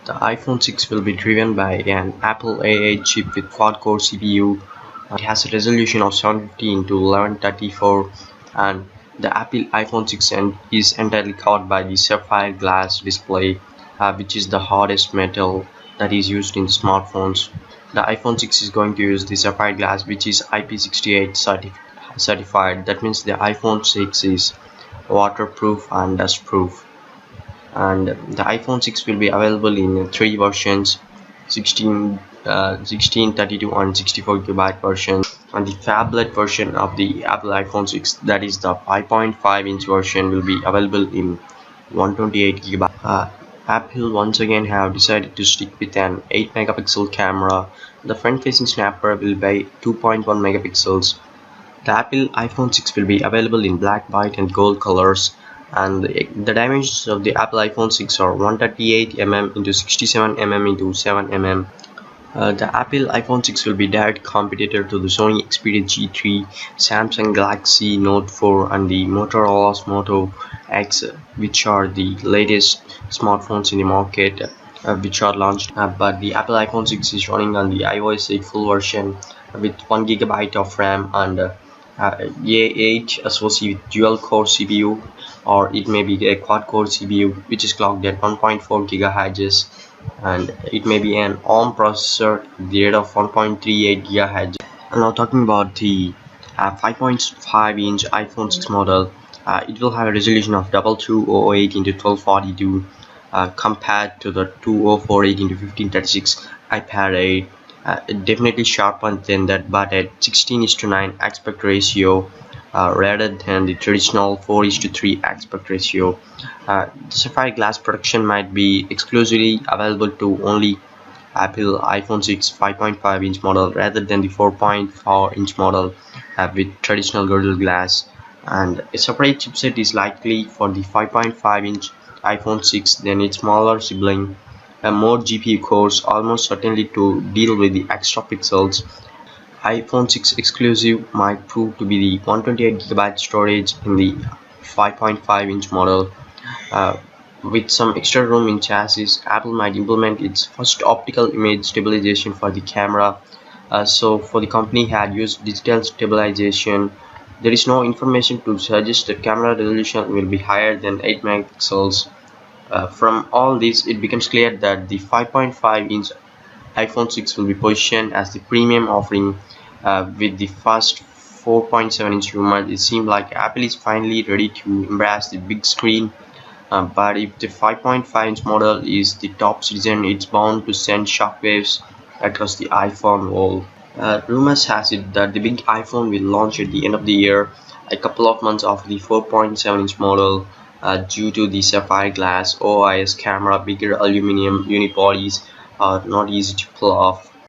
The iPhone 6 will be driven by an Apple A8 chip with quad-core CPU. It has a resolution of 750 into 1134, and the Apple iPhone 6 is entirely covered by the sapphire glass display, which is the hardest metal that is used in smartphones. The iPhone 6 is going to use the sapphire glass, which is IP68 certified. That means the iPhone 6 is waterproof and dustproof. And the iPhone 6 will be available in three versions: 16, 16, 32 and 64 GB version. And the phablet version of the Apple iPhone 6, that is the 5.5-inch version, will be available in 128 GB. Apple once again have decided to stick with an 8 megapixel camera. The front facing snapper will be 2.1 megapixels. The Apple iPhone 6 will be available in black, white and gold colors, and the dimensions of the Apple iPhone 6 are 138 mm into 67 mm into 7 mm. The Apple iPhone 6 will be direct competitor to the Sony Xperia G3, Samsung Galaxy Note 4 and the Motorola's Moto X, which are the latest smartphones in the market, which are launched. But the Apple iPhone 6 is running on the iOS 8 full version with 1 GB of RAM and A8 associated with dual core CPU, or it may be a quad core CPU which is clocked at 1.4 GHz, and it may be an ARM processor at the rate of 1.38 GHz. And now talking about the 5.5-inch iPhone 6 model, it will have a resolution of 2208 into 1242 compared to the 2048 into 1536 iPad 8. Definitely sharper than that, but at 16:9 aspect ratio rather than the traditional 4:3 aspect ratio. The sapphire glass protection might be exclusively available to only Apple iPhone 6 5.5-inch model rather than the 4.4-inch model with traditional Gorilla Glass, and a separate chipset is likely for the 5.5-inch iPhone 6 than its smaller sibling. More GPU cores almost certainly to deal with the extra pixels. iPhone 6 exclusive might prove to be the 128 GB storage in the 5.5-inch model. With some extra room in chassis, Apple might implement its first optical image stabilization for the camera. So for the company had used digital stabilization. There is no information to suggest that camera resolution will be higher than 8 megapixels. From all this, it becomes clear that the 5.5-inch iPhone 6 will be positioned as the premium offering. With the first 4.7-inch rumor, it seems like Apple is finally ready to embrace the big screen. But if the 5.5-inch model is the top citizen, it's bound to send shockwaves across the iPhone world. Rumors has it that the big iPhone will launch at the end of the year, a couple of months after the 4.7-inch model. Due to the sapphire glass, OIS camera, bigger aluminum unibodies are not easy to pull off.